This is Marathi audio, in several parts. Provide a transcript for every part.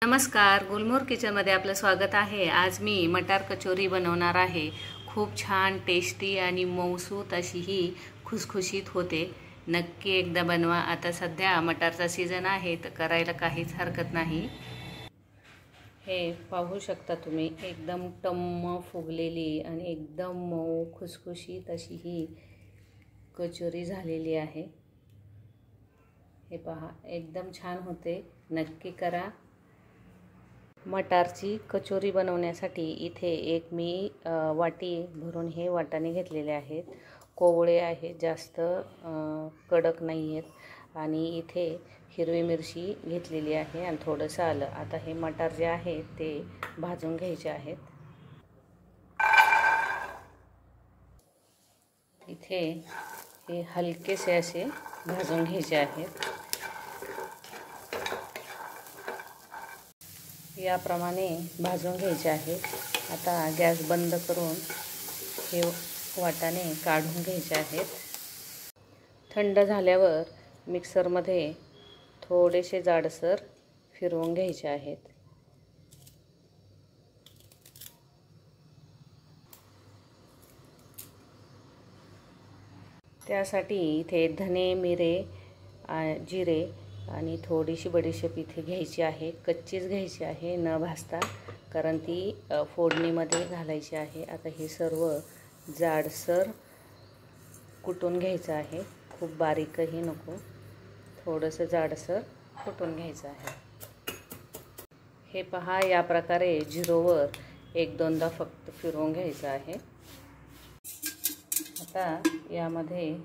नमस्कार, गुलमोहर किचनमध्ये आपलं स्वागत आहे। आज मी मटार कचोरी बनवणार आहे। खूप छान टेस्टी आणि मऊसूत अशी ही खुसखुशीत होते। नक्की एकदा बनवा। आता सध्या मटारचा सीजन आहे तर करायला काहीच हरकत नाही। हे पाहू शकता तुम्ही, एकदम टम्म फुगलेली आणि एकदम मऊ खुसखुशीत अशी ही कचोरी झालेली आहे। हे पहा, एकदम छान होते। नक्की करा। मटारची कचोरी बनवण्यासाठी इथे एक मी वाटी भरून हे वाटाणे घेतलेले आहेत। कोवळे आहेत, जास्त कडक नाही आहेत। आणि इथे हिरवी मिरची घेतलेली आहे आणि थोडंसं आलं। आता हे मटार जे आहे ते भाजून घ्यायचे आहेत। इथे हे हलकेसे असे भाजून घ्यायचे आहेत। याप्रमाणे भाजून घ्यायचे आहेत। आता गॅस बंद करून हे वाटाणे काढून घ्यायचे आहेत। थंड झाल्यावर मिक्सरमध्ये थोडेसे जाडसर फिरवून घ्यायचे आहेत। त्यासाठी इथे धने, मिरे, जिरे आणि थोडीशी बडीशेप इथे घ्यायची आहे। कच्चीच घ्यायची आहे, न भाजता, कारण ती फोडणीमध्ये घालायची आहे। आता हे सर्व जाडसर कुटून घ्यायचं आहे। खूप बारीकही नको, थोडंसं जाडसर कुटून घ्यायचं आहे। हे पहा, या प्रकारे झिरोवर एक दोनदा फक्त फिरवून घ्यायचं आहे। आता यामध्ये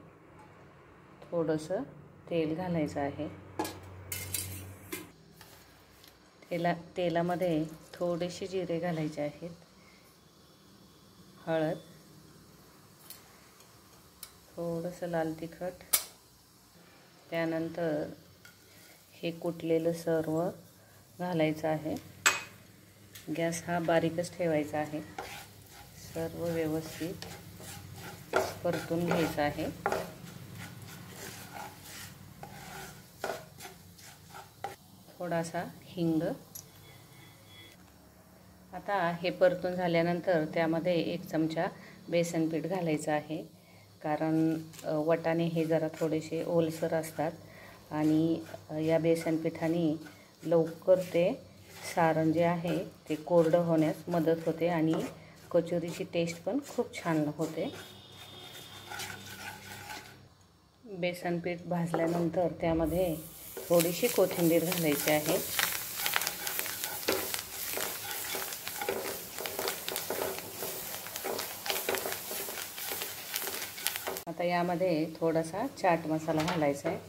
थोडंसं तेल घालायचं आहे। तेलामध्ये थोडेसे जिरे घालायचे आहेत, हळद, थोडंसं लाल तिखट, त्यानंतर हे कुटलेलं सर्व घालायचं आहे। गॅस हा बारीकच ठेवायचा आहे। सर्व व्यवस्थित परतून घ्यायचं आहे। थोडासा हिंग। आता हे परतून झाल्यानंतर त्यामध्ये 1 चमचा बेसन पीठ घालायचं आहे, कारण वाटाणे हे जरा थोडेसे ओलसर असतात आणि या बेसन पिठाने लवकर ते सारण जे आहे ते कोरडं होण्यास मदत होते आणि कचोरीची टेस्ट पण खूप छान होते। बेसन पीठ भाजल्यानंतर त्यामध्ये थोडीशी कोथिंबीर घालायची आहे। आता यामध्ये थोडासा चाट मसाला घालायचा आहे।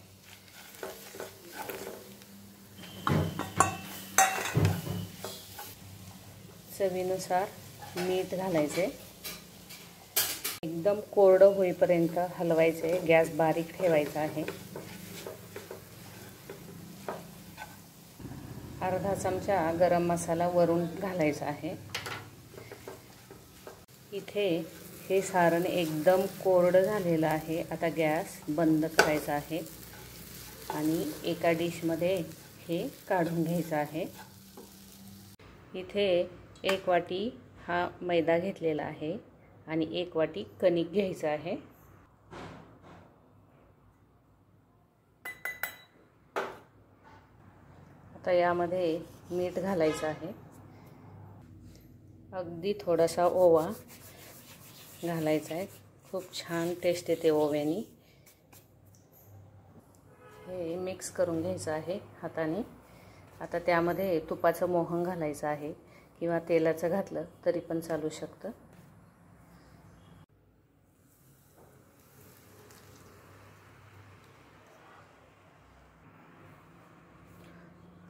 चवीनुसार मीठ घालायचे। एकदम कोरडं होईपर्यंत हलवायचे। गॅस बारीक ठेवायचा आहे। अर्धा चमचा गरम मसाला वरून घालायचा आहे। इथे हे सारण एकदम कोरडं झालेलं आहे। आता गॅस बंद करायचा आहे आणि एका डिशमध्ये हे काढून घ्यायचं आहे। इथे 1 वाटी हा मैदा घेतलेला आहे आणि 1 वाटी कणिक घ्यायचं आहे। आता यामध्ये मीठ घालायचं आहे। अगदी थोडासा ओवा घालायचा आहे। खूप छान टेस्ट येते ओव्याने। हे मिक्स करून घ्यायचं आहे हाताने। आता त्यामध्ये तुपाचं मोहन घालायचं आहे किंवा तेलाचं घातलं तरी पण चालू शकतं।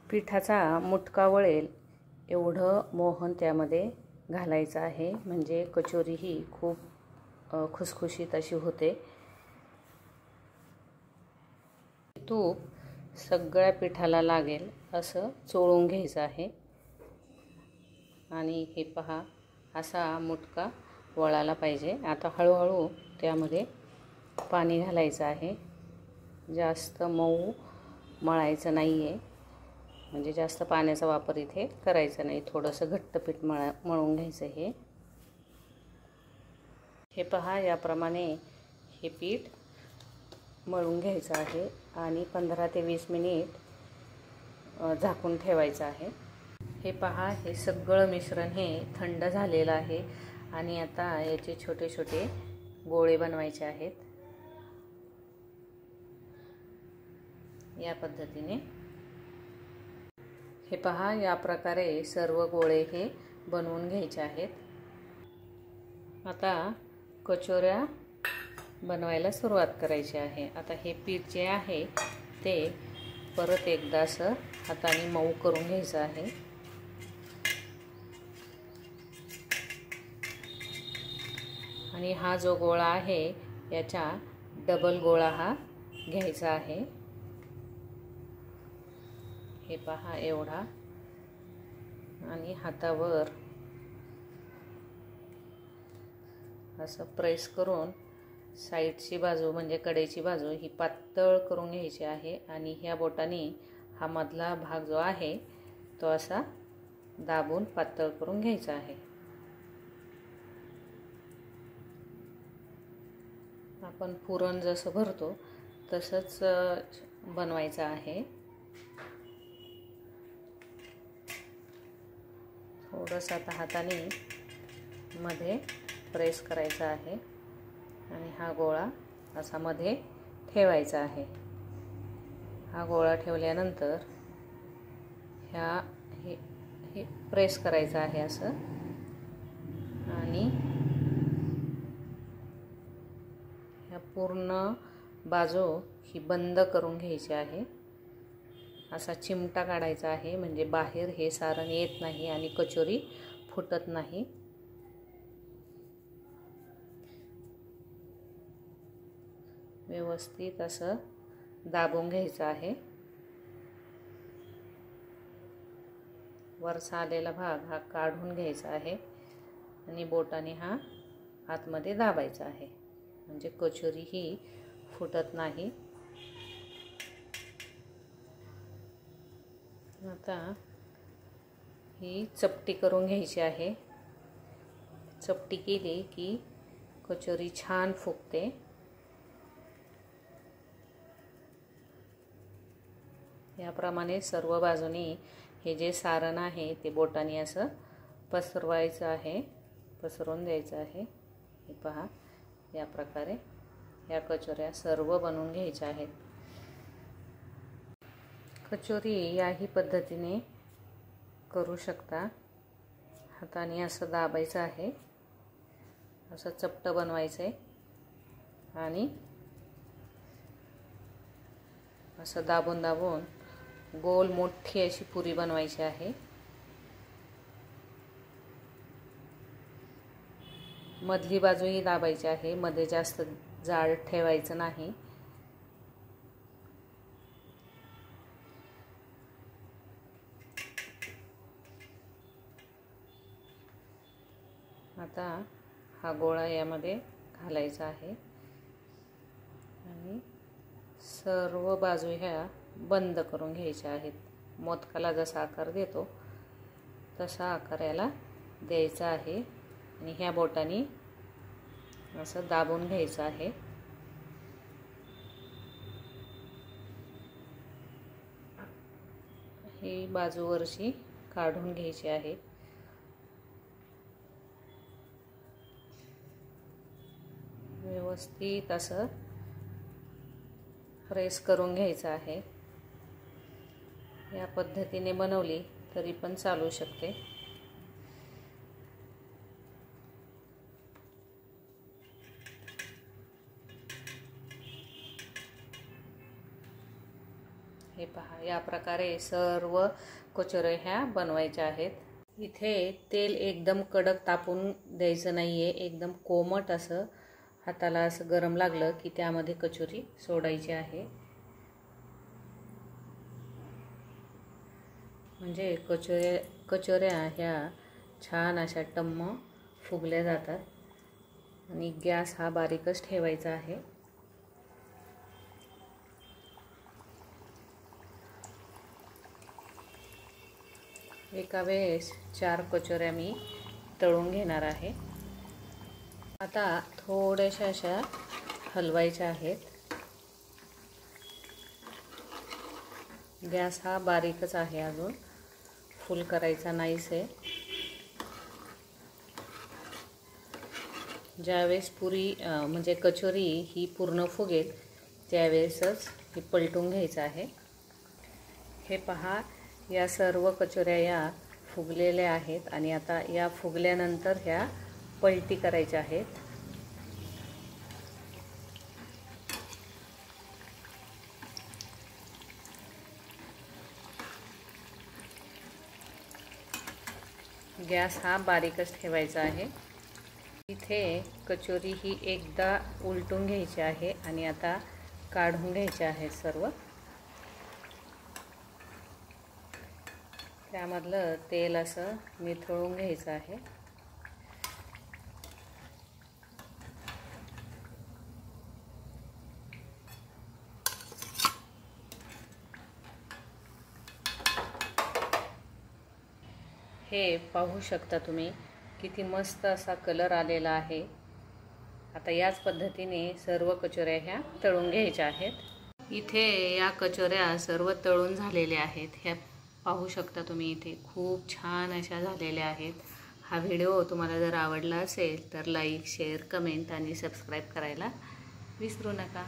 पिठाचा मुटका वळेल एवढं मोहन त्यामध्ये घालायचं आहे, म्हणजे कचोरी ही खूप खुसखुशीत अशी होते। तूप सगळ्या पिठाला लागेल असं चोळून घ्यायचं आहे आणि हे पहा, असा मुटका वळाला पाहिजे। आता हळूहळू त्यामध्ये पाणी घालायचं आहे। जास्त मऊ मळायचं नाही आहे। म्हणजे जास्त पाण्याचा वापर इथे करायचा नाही. थोडंसं घट्ट पीठ मळून घ्यायचं. हे पहा, याप्रमाणे हे पीठ मळून घ्यायचं आहे आणि 15 ते 20 मिनिट झाकून ठेवायचं आहे. हे पहा, हे सगळं मिश्रण हे थंड झालेलं आहे आणि आता याचे छोटे छोटे गोळे बनवायचे आहेत. या पद्धतीने हे पहा, या प्रकारे सर्व गोळे हे बनवून घ्यायचे आहेत. आता कचोऱ्या बनवायला सुरुवात करायची आहे. आता हे पीठ जे आहे ते परत एकदा असं हाताने मऊ करून घ्यायचं आहे. आणि हा जो गोळा आहे याचा डबल गोळा हा घ्यायचा आहे. हे पहा, एवढा. आणि हातावर असं प्रेस करून साईडची बाजू म्हणजे कडेची बाजू ही पातळ करून घ्यायची आहे आणि ह्या बोटाने हा मधला भाग जो आहे तो असा दाबून पातळ करून घ्यायचा आहे. आपण पुरण जसं भरतो तसंच बनवायचं आहे. थोडंसं आता हाताने मध्ये प्रेस करायचा आहे आणि हा गोळा असा मध्ये ठेवायचा आहे. हा गोळा ठेवल्यानंतर हे प्रेस करायचं आहे असं आणि ह्या पूर्ण बाजू ही बंद करून घ्यायची आहे. असा चिमटा काढायचा आहे म्हणजे बाहेर हे सारण येत नाही आणि कचोरी फुटत नाही. व्यवस्थित असं दाबून घ्यायचं आहे. वरचा आलेला भाग हा काढून घ्यायचा आहे आणि बोटाने हा आतमध्ये दाबायचा आहे म्हणजे कचोरी ही फुटत नाही. आता ही चपटी करून घ्यायची आहे. चपटी केली की कचोरी छान फुगते. याप्रमाणे सर्व बाजूनी हे जे सारण आहे ते बोटाने असं पसरवायचं आहे, पसरवून द्यायचं आहे. हे पहा, या प्रकारे या कचोऱ्या सर्व बनवून घ्यायच्या आहेत. कचोरी याही पद्धतीने करू शकता. हाताने असं दाबायचं आहे, असं चपटं बनवायचं आहे आणि असं दाबून दाबून गोल मोठी अशी पुरी बनवायची आहे. मधली बाजूही दाबायची आहे, मध्ये जास्त जाड ठेवायचं नाही. आता हा गोळा यामध्ये घालायचा आहे आणि सर्व बाजू ह्या बंद करून घ्यायच्या आहेत. मोदकाला जसा आकार देतो तसा आकार याला द्यायचा आहे आणि ह्या बोटाने असं दाबून घ्यायचं आहे. ही बाजूवरची काढून घ्यायची आहे. व्यवस्थित असं प्रेस करून घ्यायचं आहे. या पद्धतीने बनवली तरी पण चालू शकते. हे पहा, या प्रकारे सर्व कचोऱ्या ह्या बनवायच्या आहेत. इथे तेल एकदम कडक तापून द्यायचं नाहीये. एकदम कोमट असं हाताला असं गरम लागलं की त्यामध्ये कचोरी सोडायची आहे. म्हणजे कचोऱ्या ह्या छान अशा टम्म फुगल्या जातात आणि गॅस हा बारीकच ठेवायचा आहे. एका वेळेस 4 कचोऱ्या मी तळून घेणार आहे। आता थोड्याशा अशा हलवायच्या आहेत। गॅस हा बारीकच आहे, अजून फुल करायचा नाहीच आहे। ज्यावेळेस पुरी म्हणजे कचोरी ही पूर्ण फुगेल त्यावेळेसच हे पलटून घ्यायचं आहे। हे पहा, या सर्व कचोऱ्या या फुगलेल्या आहेत आणि आता या फुगल्यानंतर ह्या पलटी करायच्या आहेत। गॅस हा बारीकच ठेवायचा आहे। इथे कचोरी ही एकदा उलटून घ्यायची आहे आणि आता काढून घ्यायचे आहेत सर्व। त्यामधलं तेल असं निथळून घ्यायचं आहे। हे पाहू शकता तुम्ही, किती मस्त असा कलर आलेला आहे। आता याच पद्धतीने सर्व कचोऱ्या ह्या तळून घ्यायच्या आहेत। इथे या कचोऱ्या सर्व तळून झालेल्या आहेत। ह्या पाहू शकता तुम्ही, इथे खूप छान अशा झालेल्या आहेत। हा व्हिडिओ तुम्हाला जर आवडला असेल तर लाईक, शेअर, कमेंट आणि सबस्क्राईब करायला विसरू नका।